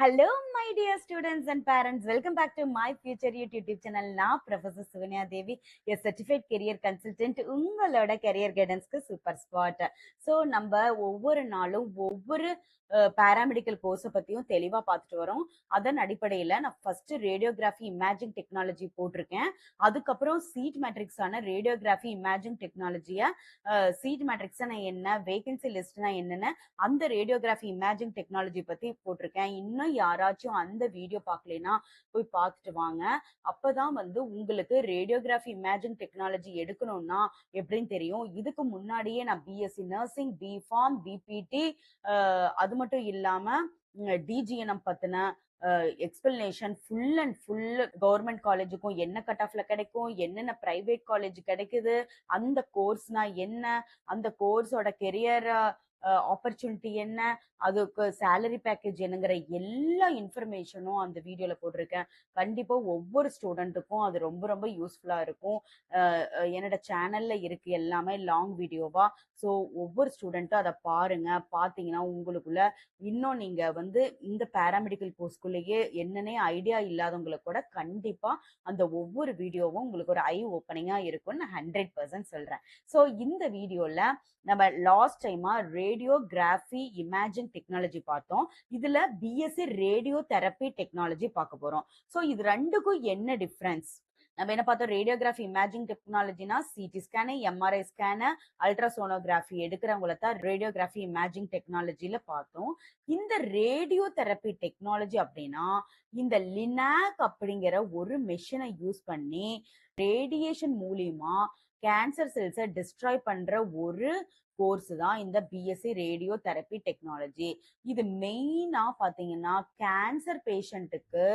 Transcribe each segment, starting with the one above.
Hello, my dear students and parents. Welcome back to my future YouTube channel. நான் Professor Suvanya Devi, a certified career consultant. உங்களோட career guidance-க்கு super spot. So நம்ம ஒவ்வொரு நாளும் ஒவ்வொரு paramedical கோர்ஸை பற்றியும் தெளிவாக பார்த்துட்டு வரோம். அதன் அடிப்படையில் நான் ஃபர்ஸ்ட் ரேடியோகிராஃபி இமேஜிங் டெக்னாலஜி போட்டிருக்கேன். அதுக்கப்புறம் சீட் மேட்ரிக்ஸான ரேடியோகிராஃபி இமேஜிங் டெக்னாலஜியை சீட் மேட்ரிக்ஸ்னா என்ன, வேகன்சி லிஸ்ட்னா என்னென்ன, அந்த ரேடியோகிராஃபி இமேஜிங் டெக்னாலஜி பற்றி போட்டிருக்கேன். இன்னும் யாராச்சும் அந்த வீடியோ பார்க்கலைன்னா போய் பார்த்துட்டு வாங்க. அப்பதான் உங்களுக்கு ரேடியோகிராஃபி இமேஜிங் டெக்னாலஜி எடுக்கணும்னா எப்படின்னு தெரியும். இதுக்கு முன்னாடியே நான் பிஎஸ்சி நர்சிங், பிஃபார்ம், பிபிடி, அது மட்டும் இல்லாம டிஜிஎன்எம் பத்தின explanation full and full government காலேஜுக்கும் என்ன கட் ஆஃப்ல கிடைக்கும், என்னென்ன பிரைவேட் காலேஜ் கிடைக்குது, அந்த கோர்ஸ்னா என்ன, அந்த கோர்ஸோட கெரியர் ஆப்பர்ச்சுனிட்டி என்ன, அதுக்கு சேலரி பேக்கேஜ் என்னங்கிற எல்லா இன்ஃபர்மேஷனும் அந்த வீடியோல போட்டிருக்கேன். கண்டிப்பா ஒவ்வொரு ஸ்டூடெண்ட்டுக்கும் அது ரொம்ப ரொம்ப யூஸ்ஃபுல்லா இருக்கும். என்னோட சேனல்ல இருக்கு எல்லாமே லாங் வீடியோவா. ஸோ ஒவ்வொரு ஸ்டூடெண்ட்டும் அதை பாருங்க. பார்த்தீங்கன்னா உங்களுக்குள்ள இன்னும் நீங்க இந்த பேராமெடிக்கல் கோர்ஸ்குள்ளேயே என்னன்னே ஐடியா இல்லாதவங்களுக்கு கூட கண்டிப்பா அந்த ஒவ்வொரு வீடியோவும் உங்களுக்கு ஒரு ஐ ஓப்பனிங்கா இருக்கும்னு நான் 100% சொல்றேன். ஸோ இந்த வீடியோல நம்ம லாஸ்ட் டைமா ரேடியோகிராஃபி இமேஜிங் டெக்னாலஜி பார்த்தோம். இதுல பிஎஸ்சி ரேடியோ தெரப்பி டெக்னாலஜி பார்க்க போறோம். ஸோ இது ரெண்டுக்கும் என்ன டிஃபரன்ஸ்? நம்ம என்ன பார்த்தோம்? ரேடியோகிராஃபி இமேஜிங் டெக்னாலஜினா CT scan, MRI scan, ultrasonography எடுக்கிறவங்கள தான் ரேடியோகிராஃபி இமேஜிங் டெக்னாலஜியில பார்த்தோம். இந்த ரேடியோ தெரப்பி டெக்னாலஜி அப்படின்னா இந்த லினாக் அப்படிங்கிற ஒரு மெஷினை யூஸ் பண்ணி ரேடியேஷன் மூலியமா கேன்சர் செல்ஸை டிஸ்ட்ராய் பண்ற ஒரு கோர்ஸ் தான் இந்த பிஎஸ்சி ரேடியோ தெரப்பி டெக்னாலஜி. இது மெயினா பாத்தீங்கன்னா கேன்சர் பேஷண்ட்டுக்கு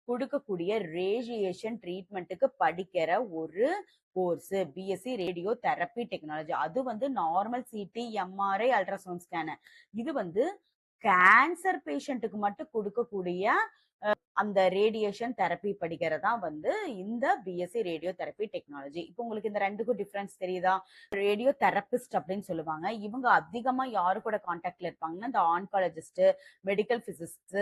கொடுக்கக்கூடிய ரேடியேஷன் ட்ரீட்மெண்ட்டுக்கு படிக்கிற ஒரு course BSc radio therapy technology. அது normal CT, MRI, ultrasound scanner. இது கேன்சர் பேஷண்ட்டுக்கு மட்டும் கொடுக்கக்கூடிய அந்த ரேடியேஷன் தெரப்பி படிக்கிறதா இந்த பிஎஸ்சி ரேடியோ தெரப்பி டெக்னாலஜி. இப்போ உங்களுக்கு இந்த ரெண்டுக்கும் டிஃபரன்ஸ் தெரியுதா? ரேடியோ தெரபிஸ்ட் அப்படின்னு சொல்லுவாங்க. இவங்க அதிகமா யாரு கூட கான்டாக்ட்ல இருப்பாங்கன்னா இந்த ஆன்காலஜிஸ்ட், மெடிக்கல் பிசிசிஸ்ட்,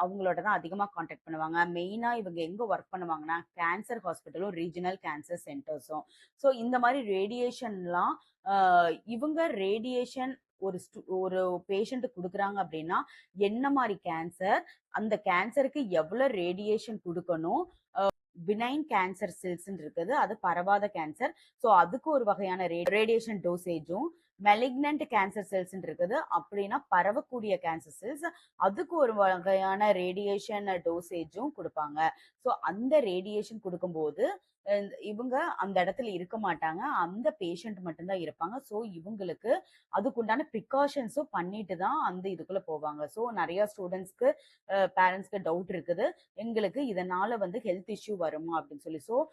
அவங்களோட தான் அதிகமா கான்டாக்ட் பண்ணுவாங்க. மெயினா இவங்க எங்க ஒர்க் பண்ணுவாங்கன்னா கேன்சர் ஹாஸ்பிட்டலும் ரீஜனல் கேன்சர் சென்டர்ஸும். ஸோ இந்த மாதிரி ரேடியேஷன்லாம் இவங்க ரேடியேஷன் ஒரு பேஷண்ட் கொடுக்குறாங்க அப்படின்னா என்ன மாதிரி கேன்சர், அந்த கேன்சருக்கு எவ்வளவு ரேடியேஷன் கொடுக்கணும், பினைன் கேன்சர் செல்ஸ் இருக்குது, அது பரவாத கேன்சர், ஸோ அதுக்கு ஒரு வகையான ரேடியேஷன் டோசேஜும், மெலிக்னன்ட் கேன்சர் செல்ஸ் இருக்குது அப்படின்னா பரவக்கூடிய கேன்சர் செல்ஸ், அதுக்கு ஒரு வகையான ரேடியேஷன் டோசேஜும் கொடுப்பாங்க. ஸோ அந்த ரேடியேஷன் கொடுக்கும்போது இவங்க அந்த இடத்துல இருக்க மாட்டாங்க, அந்த பேஷண்ட் மட்டும்தான் இருப்பாங்க. ஸோ இவங்களுக்கு அதுக்குண்டான ப்ரிகாஷன்ஸும் பண்ணிட்டு தான் அந்த இதுக்குள்ள போவாங்க. ஸோ நிறைய ஸ்டூடெண்ட்ஸ்க்கு பேரண்ட்ஸ்க்கு டவுட் இருக்குது, எங்களுக்கு இதனால ஹெல்த் இஷ்யூ வருமா அப்படின்னு சொல்லி. ஸோ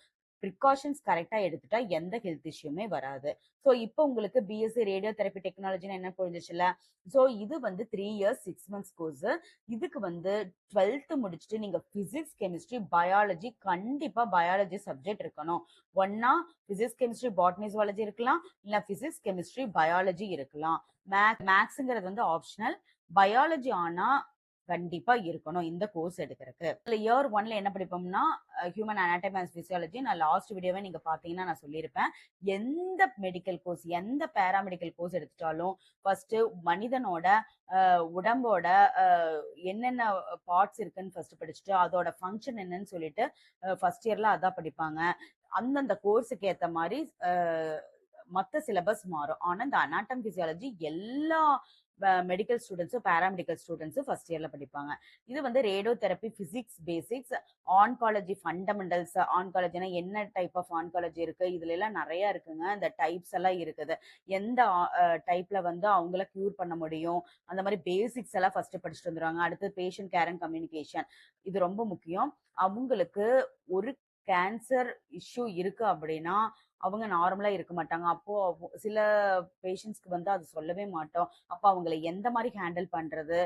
ப்ரிகாஷன்ஸ் கரெக்டா எடுத்துட்டா எந்த ஹெல்த் இஷ்யூமே வராது. ஸோ இப்போ உங்களுக்கு பிஎஸ்சி ரேடியோ தெரப்பி டெக்னாலஜின்னு என்ன புரிஞ்சிச்சுல? ஸோ இது 3 years 6 months கோர்ஸ். இதுக்கு 12th முடிச்சுட்டு நீங்க பிசிக்ஸ், கெமிஸ்ட்ரி, பயாலஜி, கண்டிப்பா பயாலஜி சப்ஜெக்ட் இருக்கணும். ஒன்னா பிசிக்ஸ், கெமிஸ்ட்ரி, பாட்னி, ஜுவாலஜி இருக்கலாம், இல்ல பிசிக்ஸ், கெமிஸ்ட்ரி, பயாலஜி இருக்கலாம். மேக்ஸ்ங்கிறது ஆப்ஷனல். பயாலஜி ஆனா கண்டிப்பா இருக்கணும் இந்த கோர்ஸ் எடுக்கிறதுக்கு. இயர் 1ல என்ன படிப்போம்னா ஹியூமன் அனாட்டமி அண்ட் பிசியாலஜி. நான் லாஸ்ட் வீடியோவே நீங்க பாத்தீங்கன்னா நான் சொல்லியிருப்பேன். எந்த மெடிக்கல் கோர்ஸ், எந்த பேராமெடிக்கல் கோர்ஸ் எடுத்துட்டாலும் ஃபர்ஸ்ட் மனிதனோட உடம்போட என்னென்ன பார்ட்ஸ் இருக்குன்னு ஃபர்ஸ்ட் படிச்சுட்டு அதோட ஃபங்க்ஷன் என்னன்னு சொல்லிட்டு ஃபர்ஸ்ட் இயர்ல அதான் படிப்பாங்க. அந்தந்த கோர்ஸுக்கு ஏத்த மாதிரி மற்ற சிலபஸ் மாறும். ஆனா இந்த அனாட்டம் பிசியாலஜி எல்லா மெடிக்கல் ஸ்டூடெண்ட்ஸும் பேராமெடிக்கல் ஸ்டூடெண்ட்ஸும் ஃபர்ஸ்ட் இயர்ல படிப்பாங்க. இது radio therapy physics basics, oncology fundamentals. ஆன்காலஜினா என்ன டைப் ஆஃப் ஆன்காலஜி இருக்கு, இதுல எல்லாம் நிறைய இருக்குங்க. இந்த டைப்ஸ் எல்லாம் இருக்குது, எந்த டைப்ல அவங்கள கியூர் பண்ண முடியும், அந்த மாதிரி பேசிக்ஸ் எல்லாம் ஃபர்ஸ்ட் படிச்சுட்டு வந்துருவாங்க. அடுத்து பேஷண்ட் கேர் அண்ட் கம்யூனிகேஷன், இது ரொம்ப முக்கியம். அவங்களுக்கு ஒரு கேன்சர் இஷ்யூ இருக்கு அப்படின்னா அவங்க நார்மலா இருக்க மாட்டாங்க. அப்போ சில பேஷண்ட்ஸ்க்கு அது சொல்லவே மாட்டோம். அப்போ அவங்களை எந்த மாதிரி ஹேண்டில் பண்றது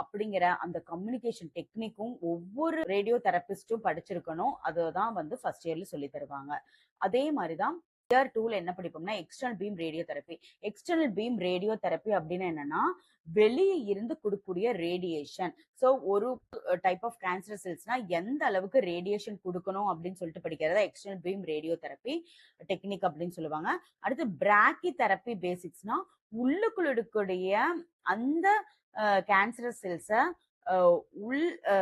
அப்படிங்கிற அந்த கம்யூனிகேஷன் டெக்னிக்கும் ஒவ்வொரு ரேடியோ தெரபிஸ்டும் படிச்சிருக்கணும். அதுதான் ஃபர்ஸ்ட் இயர்ல சொல்லி தருவாங்க. அதே மாதிரிதான் இயர் 2ல என்ன படிப்போம்னா external beam radio therapy. External beam radio therapy அப்படின்னா என்னன்னா, வெளியே இருந்து கொடுக்கக்கூடிய ரேடியேஷன். ஸோ ஒரு டைப் ஆஃப் கேன்சர் செல்ஸ்னா எந்த அளவுக்கு ரேடியேஷன் குடுக்கணும் அப்படின்னு சொல்லிட்டு படிக்கிறத external beam radio therapy technique அப்படின்னு சொல்லுவாங்க. அடுத்து பிராக்கி தெரப்பி பேசிக்ஸ்னா உள்ளுக்குள்ள இருக்கக்கூடிய அந்த கேன்சரஸ் செல்ஸ அ உள் அ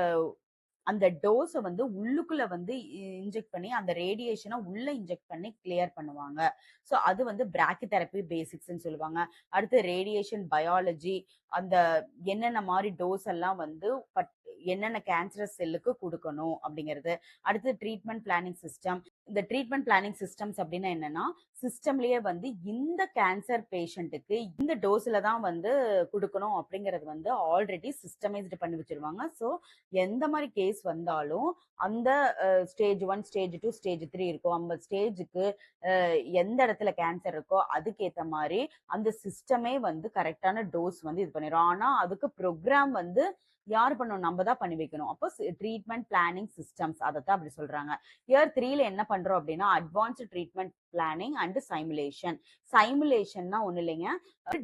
அந்த டோஸ வந்து உள்ளுக்குள்ள வந்து இன்ஜெக்ட் பண்ணி அந்த ரேடியேஷன உள்ள இன்ஜெக்ட் பண்ணி கிளியர் பண்ணுவாங்க. ஸோ அது வந்து பிராக்கி தெரப்பி பேசிக்ஸ்ன்னு சொல்லுவாங்க. அடுத்து ரேடியேஷன் பயாலஜி அந்த என்னென்ன மாரி டோஸ் எல்லாம் வந்து என்னென்ன கேன்சரஸ் செல்லுக்கு குடுக்கணும் அப்படிங்கிறது. அடுத்து ட்ரீட்மெண்ட் பிளானிங் சிஸ்டம். இந்த ட்ரீட்மெண்ட் பிளானிங் சிஸ்டம்ஸ் அப்படின்னா என்னன்னா, சிஸ்டம்லயே வந்து இந்த கேன்சர் பேஷண்ட்டுக்கு இந்த டோஸ்ல தான் வந்து குடுக்கணும் அப்படிங்கிறது வந்து ஆல்ரெடி சிஸ்டமைஸ்டு பண்ணி வச்சுருவாங்க. ஸோ எந்த மாரி கேஸ் வந்தாலும் அந்த ஸ்டேஜ் 1, ஸ்டேஜ் 2, ஸ்டேஜ் 3 இருக்கும். அந்த ஸ்டேஜுக்கு எந்த இடத்துல கேன்சர் இருக்கோ அதுக்கேத்த மாரி அந்த சிஸ்டமே வந்து கரெக்ட்டான டோஸ் வந்து இது பண்ணிரும். ஆனா அதுக்கு ப்ரோகிராம் வந்து யார் பண்ணணும்? நம்ம தான் பண்ணி வைக்கணும். அப்போ ட்ரீட்மெண்ட் பிளானிங் சிஸ்டம்ஸ் அதத்தான் அப்படி சொல்றாங்க. இயர் 3ல என்ன பண்றோம் அப்படின்னா, அட்வான்ஸ்ட் ட்ரீட்மெண்ட் பிளானிங் அண்ட் சைமுலேஷன். சைமுலேஷன்னா ஒண்ணும் இல்லைங்க.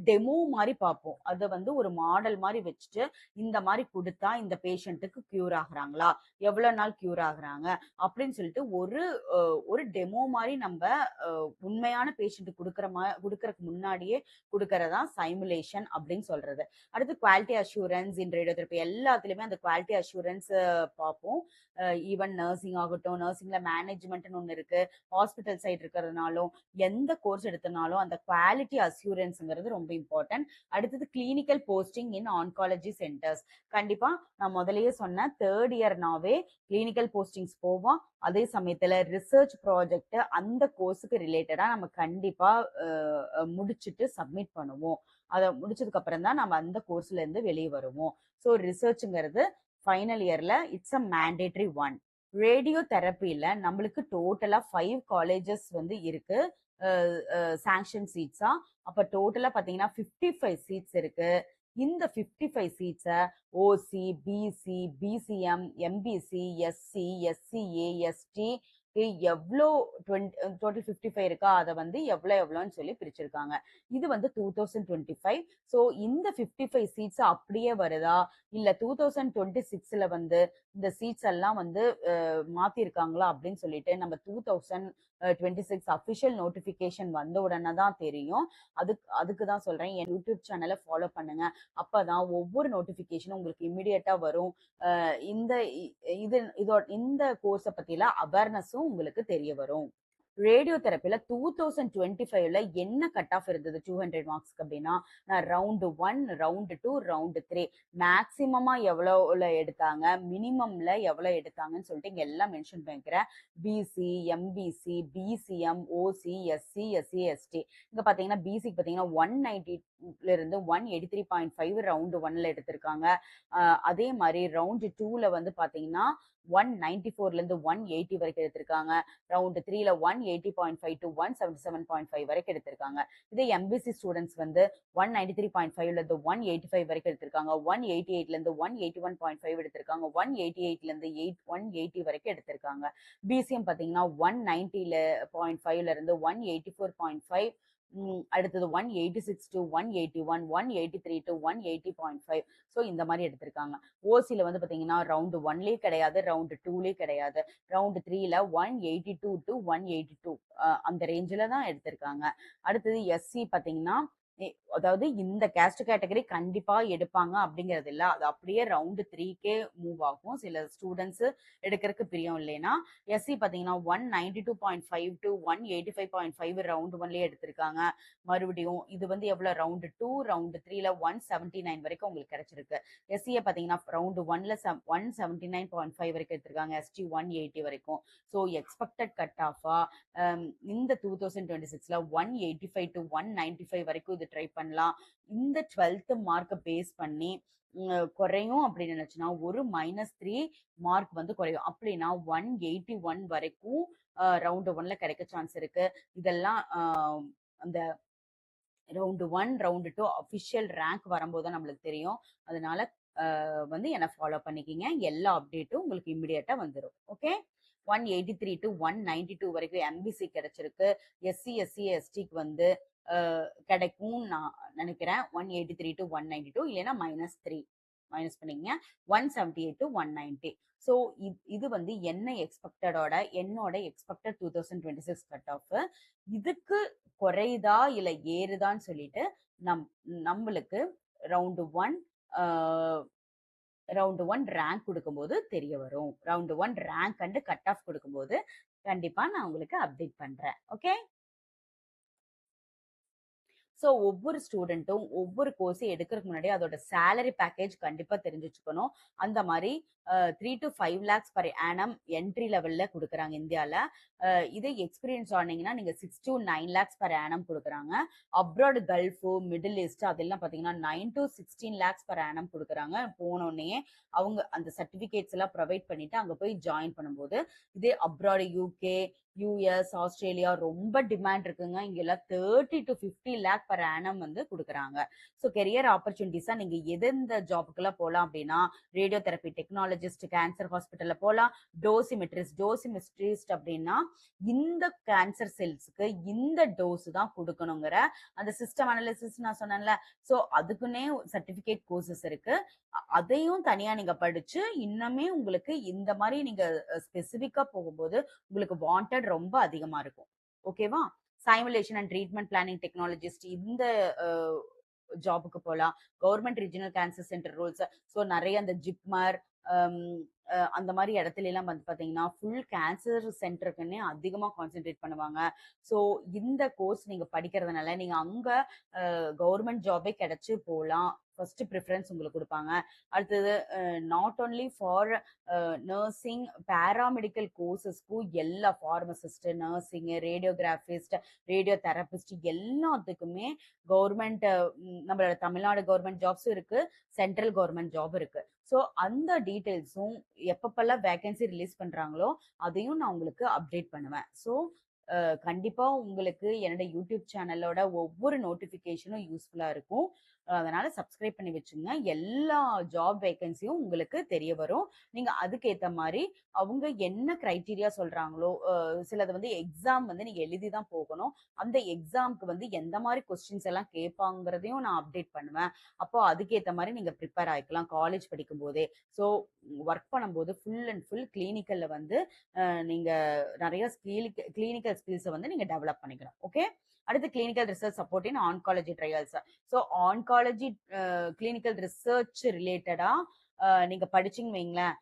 டெமோ மாரி பார்ப்போம். அத வந்து ஒரு மாடல் மாரி வச்சுட்டு, இந்த மாரி குடுத்தா இந்த பேஷண்ட்டுக்கு கியூர் ஆகுறாங்களா? எவ்வளோ நாள் கியூர் ஆகுறாங்க? அப்படின்னு சொல்லிட்டு ஒரு டெமோ மாரி நம்ப உண்மையான பேஷண்ட்டுக்கு குடுக்கறக்கு முன்னாடியே குடுக்கறது தான் சைமுலேஷன் அப்படின்னு சொல்றது. அடுத்து குவாலிட்டி அஷ்யூரன்ஸ் இன் ரேடியோதெரபி எல்லாத்துலயுமே அந்த குவாலிட்டி அஷ்யூரன்ஸ் பார்ப்போம். ஈவன் நர்சிங் ஆகட்டும், நர்சிங்ல மேனேஜ்மெண்ட்ன்னு ஒண்ணு இருக்கு. ஹாஸ்பிட்டல் சைடு இருக்கிறதுனாலும், எந்த கோர்ஸ் எடுத்தனாலும் அந்த குவாலிட்டி அஷ்யூரன்ஸ்ங்கிறது ரொம்ப இம்பார்ட்டன்ட். அடுத்தது கிளினிக்கல் போஸ்டிங் இன் ஆன்காலஜி சென்டர்ஸ். கண்டிப்பா நான் முதல்லயே சொன்னேன் 3rd இயர்னாவே கிளினிக்கல் போஸ்டிங்ஸ் போவோம். அதே சமயத்துல ரிசர்ச் ப்ராஜெக்ட் அந்த கோர்ஸுக்கு ரிலேட்டடா நம்ம கண்டிப்பா முடிச்சுட்டு சப்மிட் பண்ணுவோம். அத முடிச்சதுக்கு அப்புறம் தான் நம்ம அந்த கோர்ஸ்ல இருந்து வெளிய வருவோம். ஸோ ரிசர்ச்ங்கிறது ஃபைனல் இயர்ல it's a mandatory one. Radio தெரப்பில நம்மளுக்கு டோட்டலா 5 காலேஜஸ் வந்து இருக்கு. சாங்ஷன் சீட்ஸா. அப்ப டோட்டலா பார்த்தீங்கன்னா 55 சீட்ஸ் இருக்கு. இந்த 55 சீட்ஸ OC, BC, BCM, MBC, SC, SCA, ST எவ்ளோ டோட்டல் 55 இருக்கா? அத வந்து எவ்வளோன்னு சொல்லி பிரிச்சிருக்காங்க. இது வந்து 2025. ஸோ இந்த 55 சீட்ஸ் அப்படியே வருதா? இல்ல 2026ல வந்து இந்த சீட்ஸ் எல்லாம் வந்து மாத்திருக்காங்களா? அப்படின்னு சொல்லிட்டு நம்ம 2026 அஃபிஷியல் நோட்டிஃபிகேஷன் வந்த உடனே தான் தெரியும். அதுக்கு தான் சொல்றேன். என் யூடியூப் சேனல ஃபாலோ பண்ணுங்க. அப்பதான் ஒவ்வொரு நோட்டிஃபிகேஷனும் உங்களுக்கு இமிடியேட்டா வரும். இந்த இந்த கோர்ஸ பத்திலாம் அவேர்னஸும் உங்களுக்கு தெரிய வரும். ரேடியோ தெரப்பில 2025ல என்ன கட் ஆஃப் இருந்தது 200 மார்க்ஸ்க்கு அப்படின்னா, நான் ரவுண்டு 1, ரவுண்டு 2, ரவுண்டு 3 மேக்ஸிமமா எவ்வளோல எடுத்தாங்க, மினிமம்ல எவ்வளோ எடுத்தாங்கன்னு சொல்லிட்டு இங்க எல்லாம் மென்ஷன் பண்ணிக்கிறேன். பிசி, எம்பிசி, பிசிஎம், ஓசி, எஸ்சி, எஸ்சி, எஸ்டி. இங்க பார்த்தீங்கன்னா பிசிக்கு பார்த்தீங்கன்னா 190ல இருந்து 183.5 ரவுண்டு 1ல எடுத்திருக்காங்க. அதே மாரி ரவுண்டு 2ல வந்து பார்த்தீங்கன்னா 194லேருந்து 180 வரைக்கும் எடுத்திருக்காங்க. ரவுண்டு 3ல 180.5 to 177.5 வரைக்கும் எடுத்திருக்காங்க. இதே எம்பிசி ஸ்டூடண்ட்ஸ் வந்து 193.5லேருந்து 185 வரைக்கும் எடுத்திருக்காங்க. 188லேருந்து 181.5 எடுத்திருக்காங்க. 188லேருந்து 180 வரைக்கும் எடுத்திருக்காங்க. பிசிஎம் பார்த்தீங்கன்னா 190.5லேருந்து 184.5 அடுத்தது 186 to 181, 183 to 180.5 ஸோ இந்த மாரி எடுத்திருக்காங்க. ஓசில வந்து பார்த்தீங்கன்னா, ரவுண்டு 1லயே கிடையாது, ரவுண்டு 2லயே கிடையாது. ரவுண்டு 3ல 182 to 182 அந்த ரேஞ்சில தான் எடுத்திருக்காங்க. அடுத்தது எஸ்சி பார்த்தீங்கன்னா, அதாவது இந்த கேஸ்ட் கேட்டகரி கண்டிப்பா எடுப்பாங்க அப்படிங்கிறது இல்ல. அது அப்படியே ரவுண்டு 3க்கே மூவ் ஆகும். சில ஸ்டூடண்ட்ஸ் எடுக்கறக்கு பிரியம் இல்லைன்னா, எஸ்சி பார்த்தீங்கன்னா 192.5 to 185.5 ரவுண்டு 1லயே எடுத்திருக்காங்க. மறுபடியும் இது வந்து எவ்வளோ ரவுண்டு 2, ரவுண்டு 3ல 179 வரைக்கும் உங்களுக்கு கிடைச்சிருக்கு. எஸ்சிய பார்த்தீங்கன்னா ரவுண்டு 1ல 179.5 வரைக்கும் எடுத்திருக்காங்க. எஸ்டி 180 வரைக்கும். ஸோ எக்ஸ்பெக்டட் கட் ஆஃபா இந்த 2026ல 185 to 195 வரைக்கும் இது ட்ரை பண்ணலாம். இந்த 12th மார்க்க பேஸ் பண்ணி குறையும் அப்படின்னு நினைச்சுன்னா ஒரு -3 மார்க் வந்து குறையும். அப்படின்னா 181 வரைக்கும் ரவுண்டு 1ல கிடைக்க சான்ஸ் இருக்கு. இதெல்லாம் அந்த ரவுண்டு 1, ரவுண்டு 2 அஃபிஷியல் ரேங்க் வரும்போது தான் நம்மளுக்கு தெரியும். அதனால வந்து என்ன ஃபாலோ பண்ணிக்கிங்க. எல்லா அப்டேட்டும் உங்களுக்கு இமிடியேட்டா வந்துரும். ஓகே. 183 to 192 வரைக்கும் எம்பிசி கிடைச்சிருக்கு. எஸ்சி, எஸ்சி, எஸ்டிக்கு வந்து கிடைக்கும்னு நான் நினைக்கிறேன். 183 to 192 இல்லைன்னா -3 மைனஸ் பண்ணிக்கங்க. 178 to 190. ஸோ இது வந்து என்னோட எக்ஸ்பெக்டட் 2026 கட் ஆஃப். இதுக்கு குறையுதா இல்ல ஏறுதான்னு சொல்லிட்டு நம்மளுக்கு ரவுண்டு 1 ரவுண்டு 1 ரேங்க் கொடுக்கும்போது தெரிய வரும். Round 1 rank and cut off கொடுக்கும்போது கண்டிப்பா நான் உங்களுக்கு அப்டேட் பண்றேன். ஓகே. ஸோ ஒவ்வொரு ஸ்டூடெண்ட்டும் ஒவ்வொரு கோர்ஸ் எடுக்கிறதுக்கு முன்னாடி அதோட சேலரி பேக்கேஜ் கண்டிப்பா தெரிஞ்சு வச்சுக்கணும். அந்த மாதிரி 3 to 5 lakhs per annum entry லெவல்ல கொடுக்குறாங்க இந்தியால. இதே எக்ஸ்பீரியன்ஸ் ஆனீங்கன்னா நீங்க 6 to 9 lakhs per annum கொடுக்குறாங்க. அப்ராட் கல்ஃப், மிடில் ஈஸ்ட் அதெல்லாம் பார்த்தீங்கன்னா 9 to 16 lakhs per annum கொடுக்குறாங்க. போனோடனே அவங்க அந்த சர்டிஃபிகேட்ஸ் எல்லாம் ப்ரொவைட் பண்ணிட்டு அங்க போய் ஜாயின் பண்ணும்போது, இதே அப்ராட் யூகே, யுஎஸ், ஆஸ்திரேலியா ரொம்ப டிமாண்ட் இருக்குங்க. இங்கெல்லாம் 30 to 50 lakh per annum வந்து கொடுக்குறாங்க. ஸோ கெரியர் ஆப்பர்ச்சுனிட்டிஸா நீங்க எந்தெந்த ஜாபுக்குலாம் போகலாம் அப்படின்னா, ரேடியோ தெரப்பி டெக்னாலஜிஸ்ட், கேன்சர் ஹாஸ்பிட்டல்ல போகலாம். டோசிமெட்ரிஸ்ட் அப்படின்னா இந்த கேன்சர் செல்ஸ்க்கு இந்த டோஸ் தான் கொடுக்கணுங்கிற அந்த சிஸ்டம் அனாலிசிஸ் நான் சொன்னேன்ல. ஸோ அதுக்குன்னே சர்டிபிகேட் கோர்சஸ் இருக்கு. அதையும் தனியா நீங்க படிச்சு இன்னுமே உங்களுக்கு இந்த மாதிரி நீங்க ஸ்பெசிபிக்கா போகும்போது உங்களுக்கு வாண்டட் ரொம்ப அதிகமா இருக்கும். ஓகேவா? சைமுலேஷன் அண்ட் ட்ரீட்மெண்ட் பிளானிங் டெக்னாலஜிஸ்ட் இந்த ஜாபுக்கு போகலாம். Government regional cancer centre rules. So நிறைய அந்த ஜிப்மர் அந்த மாதிரி இடத்துல எல்லாம் வந்து பாத்தீங்கன்னா ஃபுல் கேன்சர் சென்டருக்குன்னே அதிகமா கான்சென்ட்ரேட் பண்ணுவாங்க. ஸோ இந்த கோர்ஸ் நீங்க படிக்கிறதுனால நீங்க அங்க கவர்மெண்ட் ஜாபே கிடைச்சு போகலாம். ஃபர்ஸ்ட் ப்ரிஃபரன்ஸ் உங்களுக்கு கொடுப்பாங்க. அடுத்தது not only for nursing, paramedical கோர்சஸ்க்கும் எல்லா pharmacist, nursing, radiographist, radio therapist எல்லாத்துக்குமே கவர்மெண்ட் நம்மளோட தமிழ்நாடு கவர்மெண்ட் ஜாப்ஸும் இருக்கு, சென்ட்ரல் கவர்மெண்ட் ஜாப் இருக்கு. ஸோ அந்த டீட்டெயில்ஸும் எப்பப்பெல்லாம் வேகன்சி ரிலீஸ் பண்றாங்களோ அதையும் நான் உங்களுக்கு அப்டேட் பண்ணுவேன். ஸோ கண்டிப்பா உங்களுக்கு என்னோட யூடியூப் சேனலோட ஒவ்வொரு நோட்டிஃபிகேஷனும் யூஸ்ஃபுல்லா இருக்கும். அதனால சப்ஸ்கிரைப் பண்ணி வச்சுங்க. எல்லா ஜாப் வேகன்சியும் உங்களுக்கு தெரிய வரும். நீங்க அதுக்கேத்த மாதிரி அவங்க என்ன கிரைட்டீரியா சொல்றாங்களோ, சிலது வந்து எக்ஸாம் வந்து நீங்க எழுதி தான் போகணும். அந்த எக்ஸாம்க்கு வந்து எந்த மாதிரி கொஸ்டின்ஸ் எல்லாம் கேட்பாங்கிறதையும் நான் அப்டேட் பண்ணுவேன். அப்போ அதுக்கேத்த மாதிரி நீங்க ப்ரிப்பேர் ஆயிக்கலாம் காலேஜ் படிக்கும் போதே. ஸோ ஒர்க் பண்ணும்போது ஃபுல் அண்ட் ஃபுல் கிளினிக்கல்ல வந்து நீங்க நிறைய கிளினிக்கல் ஸ்கில்ஸை வந்து நீங்க டெவலப் பண்ணிக்கணும். ஓகே. அடுத்து கிளினிக்கல் ரிசர்ச் சப்போர்ட் இன் oncology trials. So oncology clinical research ரிலேட்டடா நீங்க படிச்சீங்கன்னு வைங்களேன்,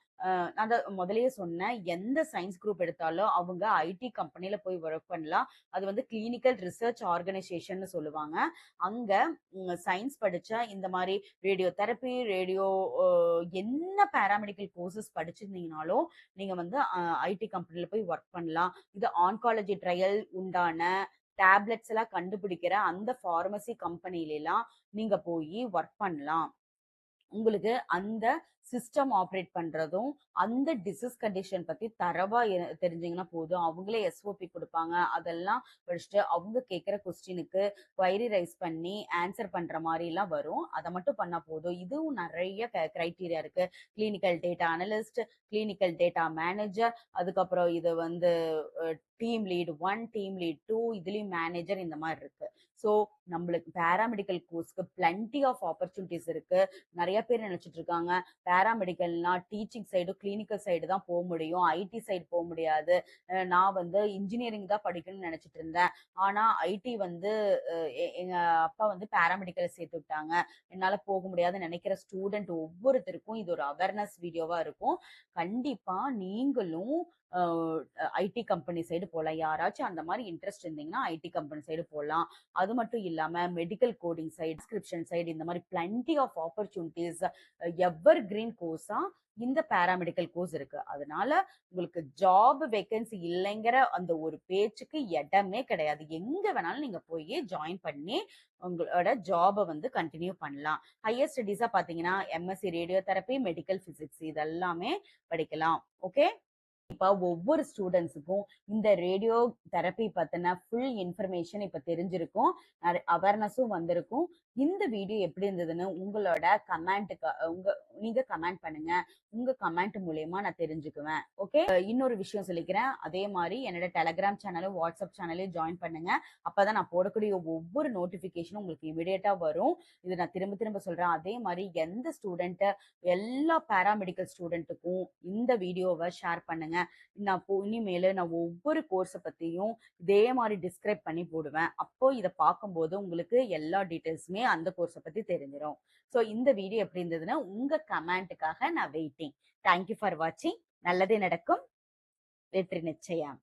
நான் முதல்லயே சொன்னேன், எந்த சயின்ஸ் குரூப் எடுத்தாலும் அவங்க ஐடி கம்பெனில போய் ஒர்க் பண்ணலாம். அது வந்து கிளினிக்கல் ரிசர்ச் ஆர்கனைசேஷன் சொல்லுவாங்க. அங்க சயின்ஸ் படிச்சா இந்த மாதிரி ரேடியோ தெரப்பி, என்ன பேராமெடிக்கல் கோர்சஸ் படிச்சிருந்தீங்கனாலும் நீங்க வந்து ஐடி கம்பெனில போய் ஒர்க் பண்ணலாம். இது ஆன்காலஜி ட்ரையல் உண்டான டேப்லெட்ஸ் எல்லாம் கண்டுபிடிக்கிற அந்த ஃபார்மசி கம்பெனில எல்லாம் நீங்க போய் ஒர்க் பண்ணலாம். உங்களுக்கு அந்த சிஸ்டம் ஆப்ரேட் பண்றதும், அந்த டிசீஸ் கண்டிஷன் பத்தி தரவா தெரிஞ்சீங்கன்னா போதும். அவங்களே எஸ்ஓபி கொடுப்பாங்க. அதெல்லாம் படிச்சுட்டு அவங்க கேட்கிற கொஸ்டினுக்கு குவைரி ரைஸ் பண்ணி ஆன்சர் பண்ற மாதிரிலாம் வரும். அதை மட்டும் பண்ணா போதும். இதுவும் நிறைய கிரைட்டீரியா இருக்கு. Clinical data analyst, clinical data manager, அதுக்கப்புறம் இது வந்து டீம் லீட் 1, டீம் லீட் 2, இதுலயும் மேனேஜர் இந்த மாதிரி இருக்கு. ஸோ நம்மளுக்கு பேராமெடிக்கல் கோர்ஸ்க்கு பிளண்டி ஆஃப் ஆப்பர்ச்சுனிட்டிஸ் இருக்கு. நிறைய பேர் நினைச்சிட்டு இருக்காங்க பேராமெடிக்கல்னா டீச்சிங் சைடு, கிளினிக்கல் சைடு தான் போக முடியும், ஐடி சைடு போக முடியாது. நான் வந்து இன்ஜினியரிங் தான் படிக்கணும்னு நினைச்சிட்டு இருந்தேன். ஆனா ஐடி வந்து எங்க அப்பா வந்து பேராமெடிக்கல் சேர்த்து விட்டாங்க, என்னால போக முடியாதுன்னு நினைக்கிற ஸ்டூடெண்ட் ஒவ்வொருத்தருக்கும் இது ஒரு அவேர்னஸ் வீடியோவா இருக்கும். கண்டிப்பா நீங்களும் ஐடி கம்பெனி சைடு போகலாம். யாராச்சும் அந்த மாதிரி இன்ட்ரெஸ்ட் இருந்தீங்கன்னா ஐடி கம்பெனி சைடு போகலாம். அது மட்டும் இல்லாம medical coding side, description side இந்த மாதிரி plenty of opportunities, evergreen கோர்ஸா இந்த பேராமெடிக்கல் கோர்ஸ் இருக்கு. அதனால உங்களுக்கு ஜாப் வேகன்சி இல்லைங்கிற அந்த ஒரு பேச்சுக்கு இடமே கிடையாது. எங்க வேணாலும் நீங்க போய் ஜாயின் பண்ணி உங்களோட ஜாபை வந்து கண்டினியூ பண்ணலாம். ஹையர் ஸ்டடீஸா பாத்தீங்கன்னா MSc radio therapy, medical physics இதெல்லாமே படிக்கலாம். ஓகே. இப்ப ஒவ்வொரு ஸ்டூடெண்ட்ஸுக்கும் இந்த ரேடியோ தெரப்பி பத்தின ஃபுல் இன்ஃபர்மேஷன் இப்ப தெரிஞ்சிருக்கும். அவேர்னஸும் வந்திருக்கும். இந்த வீடியோ எப்படி இருந்ததுன்னு உங்களோட கமெண்ட்டுக்கு நீங்க கமெண்ட் பண்ணுங்க. உங்க கமெண்ட் மூலியமா நான் தெரிஞ்சுக்குவேன். ஓகே. இன்னொரு விஷயம் சொல்லிக்கிறேன். அதே மாதிரி என்னோட டெலகிராம் சேனலும் வாட்ஸ்அப் சேனலையும் ஜாயின் பண்ணுங்க. அப்பதான் நான் போடக்கூடிய ஒவ்வொரு நோட்டிபிகேஷனும் உங்களுக்கு இமிடியேட்டா வரும். இது நான் திரும்ப திரும்ப சொல்றேன். அதே மாதிரி எந்த ஸ்டூடெண்ட் எல்லா பாராமெடிக்கல் ஸ்டூடெண்ட்டுக்கும் இந்த வீடியோவை ஷேர் பண்ணுங்க. இனிமேல் நான் ஒவ்வொரு கோர்ஸை பத்தியும் இதே மாதிரி டிஸ்கிரைப் பண்ணி போடுவேன். அப்போ இதை பார்க்கும்போது உங்களுக்கு எல்லா டீட்டெயில்ஸுமே அந்த கோர்ஸை பத்தி தெரிஞ்சிடும். ஸோ இந்த வீடியோ எப்படி இருந்ததுன்னா உங்க கமெண்ட்டுக்காக நான் வெயிட்டிங். தேங்க்யூ ஃபார் வாட்சிங். நல்லதே நடக்கும். வெற்றி நிச்சயம்.